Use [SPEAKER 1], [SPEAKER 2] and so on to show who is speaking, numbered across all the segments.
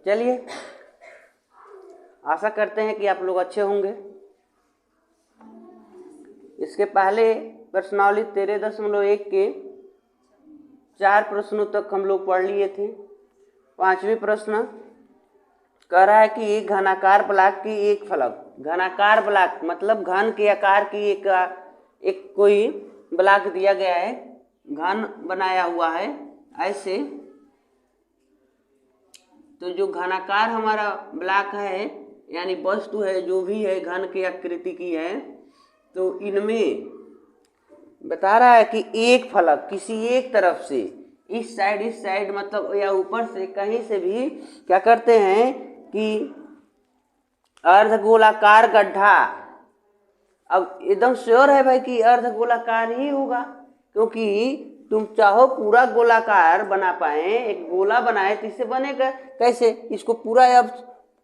[SPEAKER 1] चलिए, आशा करते हैं कि आप लोग अच्छे होंगे। इसके पहले प्रश्नावली 13.1 के 4 प्रश्नों तक हम लोग पढ़ लिए थे। 5वें प्रश्न कह रहा है कि एक घनाकार ब्लॉक की एक फलक, घनाकार ब्लॉक मतलब घन के आकार की एक कोई ब्लॉक दिया गया है, घन बनाया हुआ है ऐसे। तो जो घनाकार हमारा ब्लॉक है यानी वस्तु है, जो भी है घन की आकृति की है, तो इनमें बता रहा है कि एक फलक किसी एक तरफ से, इस साइड मतलब या ऊपर से कहीं से भी क्या करते हैं कि अर्धगोलाकार गड्ढा। अब एकदम श्योर है भाई कि अर्धगोलाकार ही होगा, क्योंकि तुम चाहो पूरा गोलाकार बना पाए, एक गोला बनाए तो इससे बनेगा कैसे? इसको पूरा अब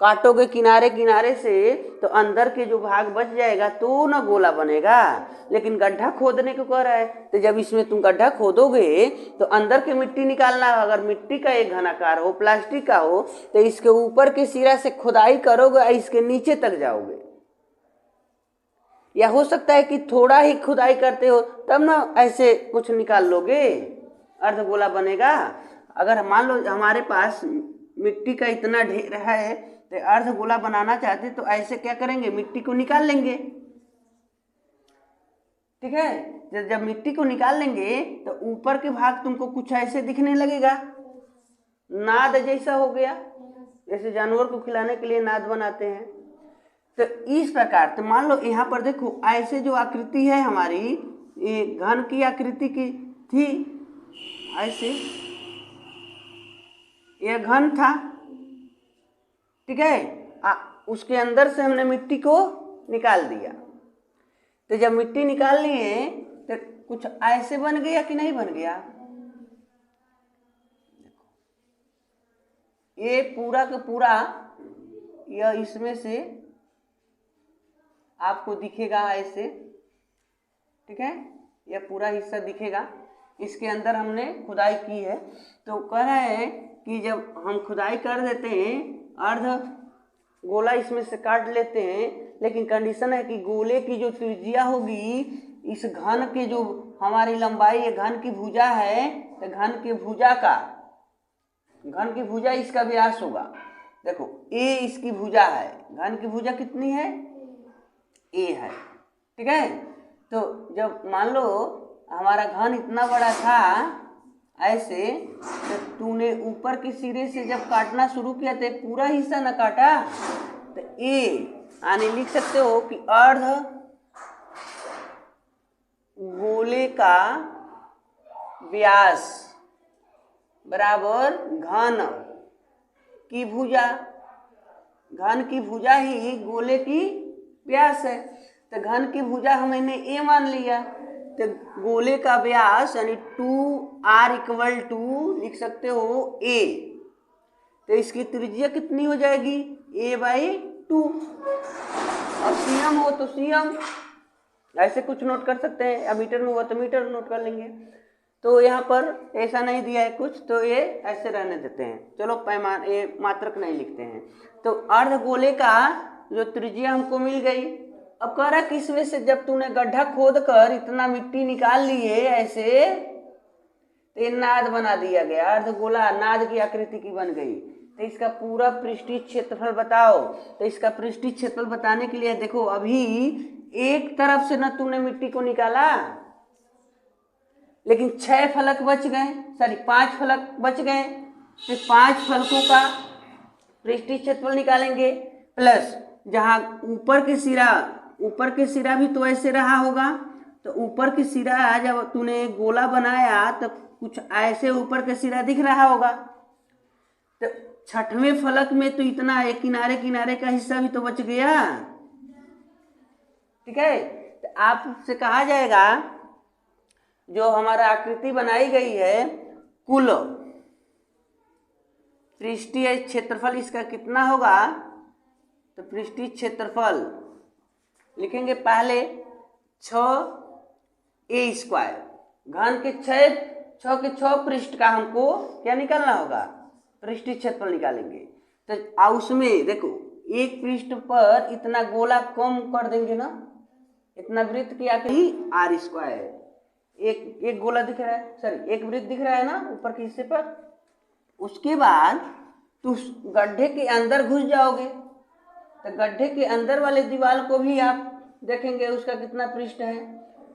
[SPEAKER 1] काटोगे किनारे किनारे से तो अंदर के जो भाग बच जाएगा तो ना गोला बनेगा। लेकिन गड्ढा खोदने को कह रहा है, तो जब इसमें तुम गड्ढा खोदोगे तो अंदर की मिट्टी निकालना। अगर मिट्टी का एक घनाकार हो, प्लास्टिक का हो, तो इसके ऊपर के सिरा से खुदाई करोगे और इसके नीचे तक जाओगे। या हो सकता है कि थोड़ा ही खुदाई करते हो तब ना ऐसे कुछ निकाल लोगे, अर्धगोला बनेगा। अगर मान लो हमारे पास मिट्टी का इतना ढेर है तो अर्धगोला बनाना चाहते तो ऐसे क्या करेंगे, मिट्टी को निकाल लेंगे। ठीक है, जब मिट्टी को निकाल लेंगे तो ऊपर के भाग तुमको कुछ ऐसे दिखने लगेगा, नाद जैसा हो गया, जैसे जानवर को खिलाने के लिए नाद बनाते हैं। तो इस प्रकार, तो मान लो यहाँ पर देखो ऐसे जो आकृति है हमारी, ये घन की आकृति की थी ऐसे, यह घन था। ठीक है, उसके अंदर से हमने मिट्टी को निकाल दिया। तो जब मिट्टी निकाल लिए तो कुछ ऐसे बन गया कि नहीं बन गया? ये पूरा का पूरा यह इसमें से आपको दिखेगा ऐसे। ठीक है, यह पूरा हिस्सा दिखेगा, इसके अंदर हमने खुदाई की है। तो कह रहा है कि जब हम खुदाई कर देते हैं, अर्ध गोला इसमें से काट लेते हैं, लेकिन कंडीशन है कि गोले की जो त्रिज्या होगी, इस घन के जो हमारी लंबाई है, घन की भुजा है, तो घन की भुजा इसका व्यास होगा। देखो ए इसकी भुजा है, घन की भुजा कितनी है? ए है। ठीक है, तो जब मान लो हमारा घन इतना बड़ा था ऐसे, तो तूने ऊपर के सिरे से जब काटना शुरू किया तो पूरा हिस्सा न काटा, तो ए यानी लिख सकते हो कि अर्ध गोले का व्यास बराबर घन की भुजा। घन की भुजा ही गोले की व्यास है, तो घन की भुजा हमने ए मान लिया, तो गोले का व्यास यानी 2r = लिख सकते हो ए। तो इसकी त्रिज्या कितनी हो जाएगी? a/2। और सीएम हो तो सीएम, ऐसे कुछ नोट कर सकते हैं, या मीटर में हुआ तो मीटर नोट कर लेंगे। तो यहाँ पर ऐसा नहीं दिया है कुछ, तो ये ऐसे रहने देते हैं। चलो पैमाने ये मात्रक नहीं लिखते हैं। तो अर्धगोले का जो त्रिज्या हमको मिल गई। अब कह रहा किस वजह से, जब तूने गड्ढा खोद कर इतना मिट्टी निकाल लिए ऐसे, तो ये नाद बना दिया गया, अर्धगोला नाद की आकृति की बन गई। तो इसका पूरा पृष्ठीय क्षेत्रफल बताओ। तो इसका पृष्ठीय क्षेत्रफल बताने के लिए देखो, अभी एक तरफ से न तूने मिट्टी को निकाला, लेकिन 6 फलक बच गए, 5 फलक बच गए। तो 5 फलकों का पृष्ठीय क्षेत्रफल निकालेंगे, प्लस जहाँ ऊपर के सिरा भी तो ऐसे रहा होगा, तो ऊपर के सिरा जब तूने गोला बनाया तो कुछ ऐसे ऊपर के सिरा दिख रहा होगा। तो 6वें फलक में तो इतना एक किनारे का हिस्सा भी तो बच गया। ठीक है, तो आपसे कहा जाएगा जो हमारा आकृति बनाई गई है, कुल पृष्ठीय क्षेत्रफल इसका कितना होगा? तो पृष्ठीय क्षेत्रफल लिखेंगे पहले 6a²। घन के 6 पृष्ठ का हमको क्या निकालना होगा? पृष्ठीय क्षेत्रफल निकालेंगे। तो उसमें देखो एक पृष्ठ पर इतना गोला कम कर देंगे ना, इतना वृत्त किया कि आर स्क्वायर, एक गोला दिख रहा है, सॉरी एक वृत्त दिख रहा है ना ऊपर के हिस्से पर। उसके बाद तो गड्ढे के अंदर घुस जाओगे तो गड्ढे के अंदर वाले दीवार को भी आप देखेंगे उसका कितना पृष्ठ है।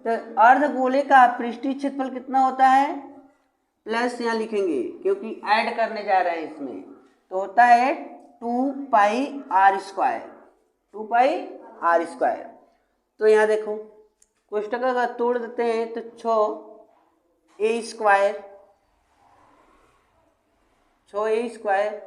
[SPEAKER 1] तो अर्ध गोले का पृष्ठीय क्षेत्रफल कितना होता है, प्लस यहाँ लिखेंगे क्योंकि ऐड करने जा रहे हैं इसमें, तो होता है 2 pi r square, 2 pi r square. तो यहाँ देखो कोष्टक अगर तोड़ देते हैं तो 6a स्क्वायर, 6a स्क्वायर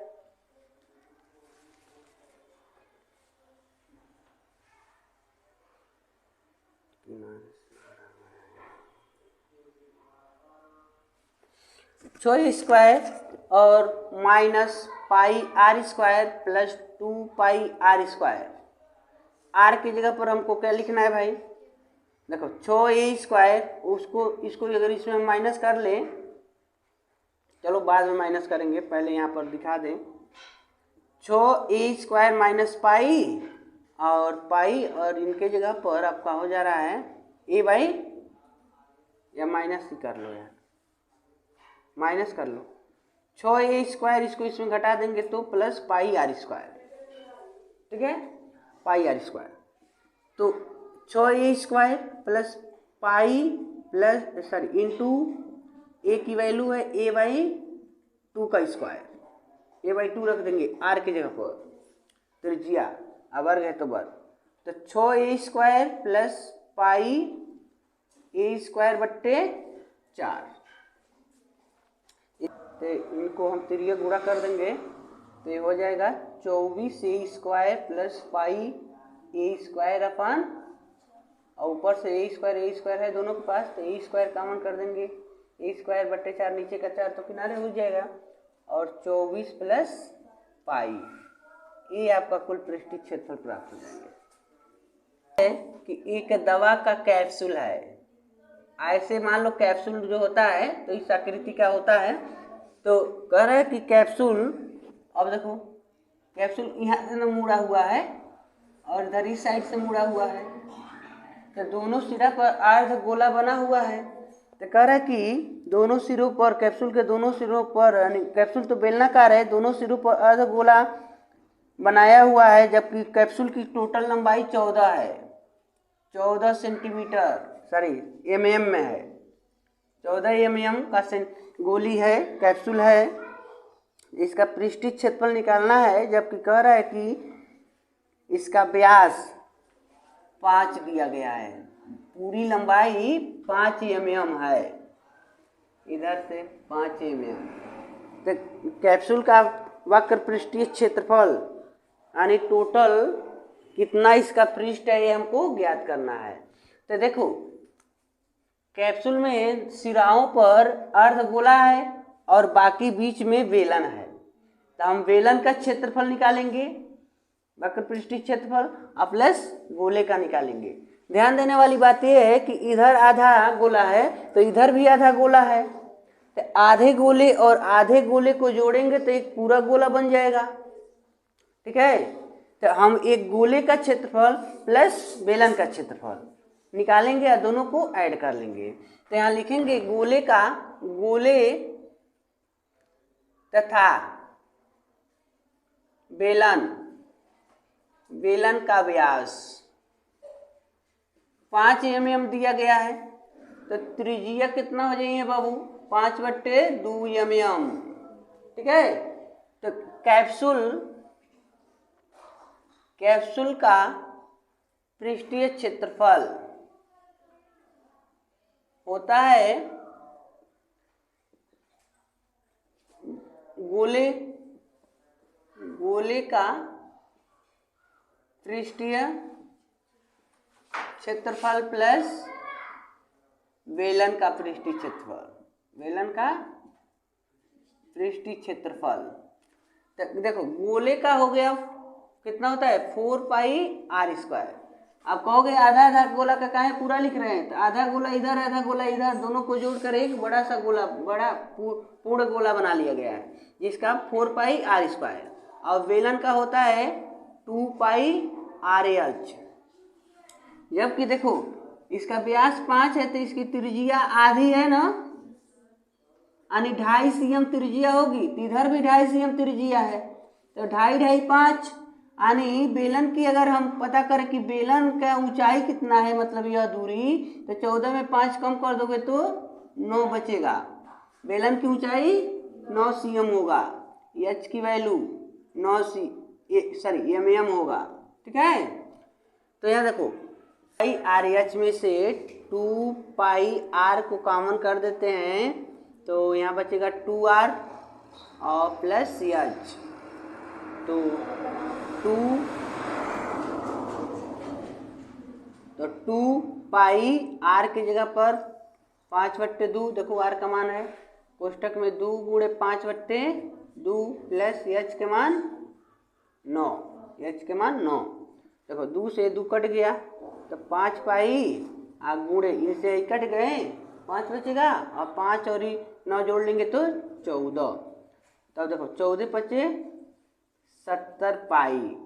[SPEAKER 1] और minus pi r square plus 2 pi r square. R की जगह पर हमको क्या लिखना है भाई, देखो 6a स्क्वायर, उसको इसको अगर इसमें हम माइनस कर लें, चलो बाद में माइनस करेंगे, पहले यहाँ पर दिखा दें। 6a स्क्वायर माइनस पाई और पाई, और इनके जगह पर आपका हो जा रहा है a बाई, या माइनस ही कर लो यार, माइनस कर लो 6a स्क्वायर, इसको इसमें घटा देंगे तो प्लस पाई आर स्क्वायर, ठीक है, पाई आर स्क्वायर। तो 6a square plus pi plus sorry into a की वैल्यू है a बाई 2 का स्क्वायर, a बाई 2 रख देंगे आर की जगह पर, त्रिज्या वर्ग है तो वर्ग, तो 6a square plus pi a square बट्टे 4, तो इनको हम तिरिया गुणा कर देंगे तो ये हो जाएगा 24a square plus pi a square upon, और ऊपर से a स्क्वायर है दोनों के पास, तो a स्क्वायर कॉमन कर देंगे, a स्क्वायर बट्टे 4, नीचे का 4 तो किनारे हो जाएगा, और 24 प्लस पाई, ये आपका कुल पृष्ठीय क्षेत्रफल प्राप्त हो जाएंगे। कि एक दवा का कैप्सूल है, ऐसे मान लो कैप्सूल जो होता है तो इस आकृति का होता है, तो कह रहे हैं कि कैप्सूल, अब देखो कैप्सूल यहाँ से ना मुड़ा हुआ है और इधर इस साइड से मुड़ा हुआ है, तो दोनों सिरा पर अर्ध गोला बना हुआ है। तो कह रहा है कि दोनों सिरों पर, कैप्सूल के दोनों सिरों पर, यानी कैप्सूल तो बेलनाकार है, दोनों सिरों पर अर्ध गोला बनाया हुआ है, जबकि कैप्सूल की टोटल लंबाई 14 है, 14 सेंटीमीटर, सॉरी mm में है, 14 mm का गोली है, कैप्सूल है। इसका पृष्ठीय क्षेत्रफल निकालना है, जबकि कह रहा है कि इसका व्यास 5 दिया गया है, पूरी लंबाई 5 mm है, इधर से 5 mm। तो कैप्सूल का वक्र पृष्ठीय क्षेत्रफल यानी टोटल कितना इसका पृष्ठ है, ये हमको ज्ञात करना है। तो देखो कैप्सूल में सिराओं पर अर्धगोला है और बाकी बीच में बेलन है, तो हम बेलन का क्षेत्रफल निकालेंगे, वक्र पृष्ठीय क्षेत्रफल, और प्लस गोले का निकालेंगे। ध्यान देने वाली बात यह है कि इधर आधा गोला है तो इधर भी आधा गोला है, तो आधे गोले और आधे गोले को जोड़ेंगे तो एक पूरा गोला बन जाएगा, ठीक है। तो हम एक गोले का क्षेत्रफल प्लस बेलन का क्षेत्रफल निकालेंगे और दोनों को ऐड कर लेंगे। तो यहाँ लिखेंगे गोले तथा बेलन का व्यास 5 mm दिया गया है, तो त्रिज्या कितना हो जाइए बाबू, 5/2 mm, ठीक है। तो कैप्सूल का पृष्ठीय क्षेत्रफल होता है गोले का पृष्ठीय क्षेत्रफल प्लस बेलन का पृष्ठीय क्षेत्रफल, तो देखो गोले का हो गया कितना होता है 4 पाई आर स्क्वायर, आप कहोगे आधा आधा गोला का काहे पूरा लिख रहे हैं, तो आधा गोला इधर आधा गोला इधर, दोनों को जोड़कर एक बड़ा सा गोला, बड़ा पूर्ण गोला बना लिया गया है, जिसका 4 पाई आर स्क्वायर। और बेलन का होता है 2 पाई आर एच। जबकि देखो इसका व्यास 5 है तो इसकी त्रिज्या आधी है ना, यानी 2.5 cm त्रिज्या होगी, तो इधर भी 2.5 cm त्रिज्या है, तो 2.5 2.5 5, यानी बेलन की अगर हम पता करें कि बेलन का ऊंचाई कितना है, मतलब यह दूरी, तो 14 में 5 कम कर दोगे तो 9 बचेगा। बेलन की ऊंचाई 9 cm होगा, एच की वैल्यू 9 mm होगा। ठीक है, तो यहाँ देखो पाई आर एच में से 2 पाई आर को कॉमन कर देते हैं, तो यहाँ बचेगा 2r और प्लस एच, तो 2 पाई आर की जगह पर 5/2, देखो आर का मान है कोष्टक में 2 गुणे 5/2 प्लस एच के मान 9, एच के मान 9। देखो 2 से 2 कट गया तो 5 पाई आ गुणे इनसे कट गए, 5 बचेगा, और 5 और 9 जोड़ लेंगे तो 14। तब देखो 14 बचे 70 पाई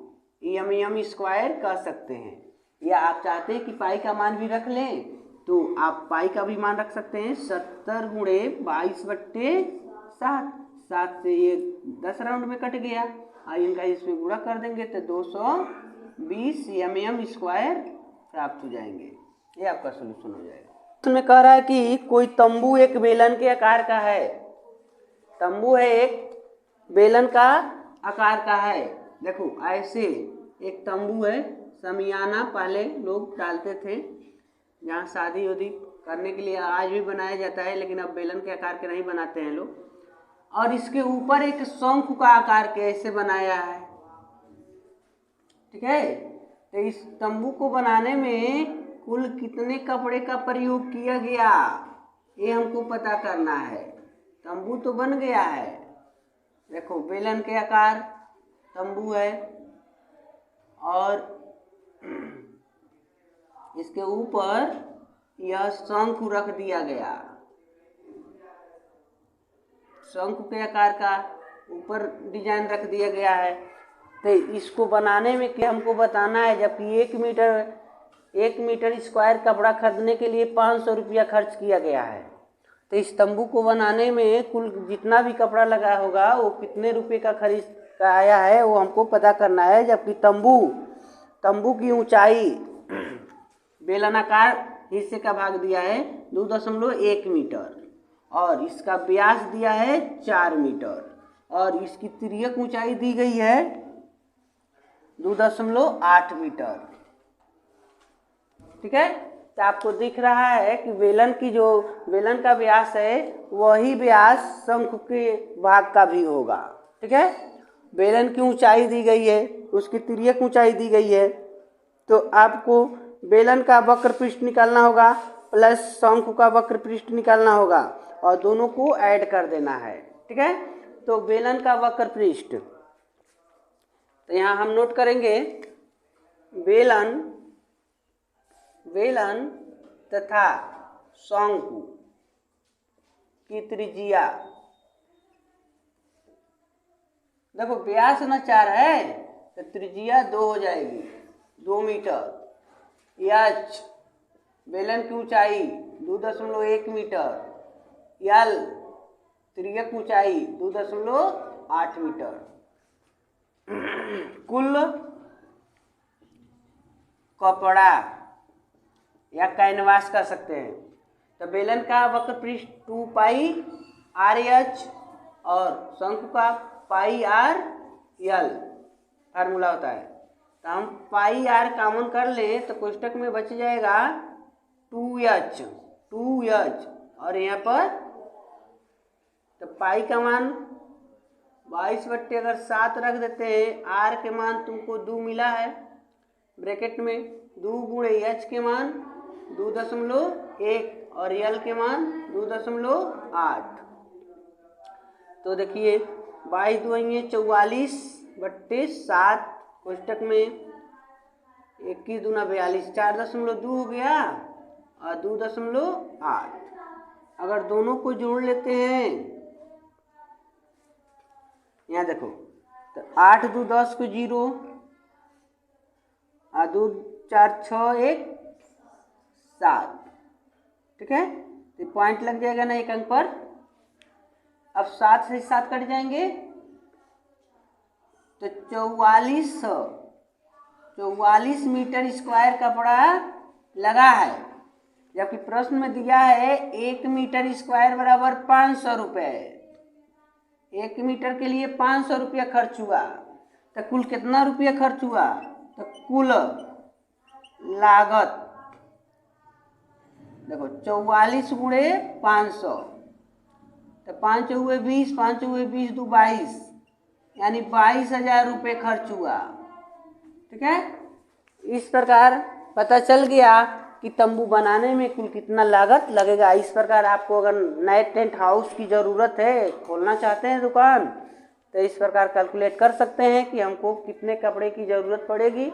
[SPEAKER 1] एम स्क्वायर कर सकते हैं, या आप चाहते हैं कि पाई का मान भी रख लें तो आप पाई का भी मान रख सकते हैं। 70 गुणे 22/7, 7 से ये 10 राउंड में कट गया, और इनका इसमें गुणा कर देंगे तो 220 mm स्क्वायर प्राप्त हो जाएंगे। ये आपका सोल्यूशन हो जाएगा। इसमें कह रहा है कि कोई तंबू एक बेलन के आकार का है, तंबू है एक बेलन का आकार का है। देखो ऐसे एक तंबू है, समियाना पहले लोग डालते थे, जहाँ शादी उदी करने के लिए आज भी बनाया जाता है, लेकिन अब बेलन के आकार के नहीं बनाते हैं लोग। और इसके ऊपर एक शंख का आकार के ऐसे बनाया है। ठीक है, तो इस तंबू को बनाने में कुल कितने कपड़े का प्रयोग किया गया, ये हमको पता करना है। तंबू तो बन गया है, देखो बेलन के आकार तंबू है, और इसके ऊपर यह शंख रख दिया गया, शंख के आकार का ऊपर डिजाइन रख दिया गया है। तो इसको बनाने में क्या हमको बताना है, जबकि 1 मीटर स्क्वायर कपड़ा खरीदने के लिए 500 रुपया खर्च किया गया है, तो इस तंबू को बनाने में कुल जितना भी कपड़ा लगा होगा वो कितने रुपए का खरीद का आया है, वो हमको पता करना है। जबकि तंबू की ऊंचाई बेलनाकार हिस्से का भाग दिया है 2.1 मीटर, और इसका व्यास दिया है 4 मीटर, और इसकी तिर्यक ऊंचाई दी गई है 2.8 मीटर। ठीक है, तो आपको दिख रहा है कि बेलन का व्यास है वही व्यास शंख के भाग का भी होगा। ठीक है, बेलन की ऊंचाई दी गई है, उसकी तिर्यक ऊंचाई दी गई है, तो आपको बेलन का वक्र पृष्ठ निकालना होगा प्लस शंख का वक्र पृष्ठ निकालना होगा, और दोनों को ऐड कर देना है। ठीक है, तो बेलन का वक्र पृष्ठ, तो यहाँ हम नोट करेंगे बेलन तथा शंकु की त्रिज्या, देखो व्यास न 4 है तो त्रिज्या 2 हो जाएगी, 2 मीटर। एच बेलन की ऊंचाई 2.1 मीटर, यल तिर्यक ऊंचाई 2.8 मीटर। कुल कपड़ा या कैनवास कर सकते हैं, तो बेलन का वक्र पृष्ठ 2 पाई आर एच और शंकु का पाई आर यल फार्मूला होता है। तो हम पाई आर कॉमन कर लें तो कोष्टक में बच जाएगा 2h, और यहाँ पर तो पाई का मान 22/7 रख देते हैं, आर के मान तुमको 2 मिला है ब्रैकेट में, 2 गुणे एच के मान 2.1 और यल के मान 2.8। तो देखिए 22 44/7 कोष्टक में 21 दूना 42, 4.2 हो गया और 2.8। अगर दोनों को जोड़ लेते हैं, यहाँ देखो, तो 8 2 10 को 0 और 2 4 6 1 7, ठीक है। तो पॉइंट लग जाएगा ना एक अंक पर। अब 7 से 7 कट जाएंगे तो 44 मीटर स्क्वायर कपड़ा लगा है, जबकि प्रश्न में दिया है 1 मीटर स्क्वायर बराबर 500 रुपये। 1 मीटर के लिए 500 रुपया खर्च हुआ, तो कुल कितना रुपया खर्च हुआ? तो कुल लागत देखो 44 गुणे 500, तो 5 हुए 20, 5 हुए 20 2 22, यानी 22,000 रुपये खर्च हुआ, ठीक है। इस प्रकार पता चल गया कि तंबू बनाने में कुल कितना लागत लगेगा। इस प्रकार आपको अगर नए टेंट हाउस की ज़रूरत है, खोलना चाहते हैं दुकान, तो इस प्रकार कैलकुलेट कर सकते हैं कि हमको कितने कपड़े की ज़रूरत पड़ेगी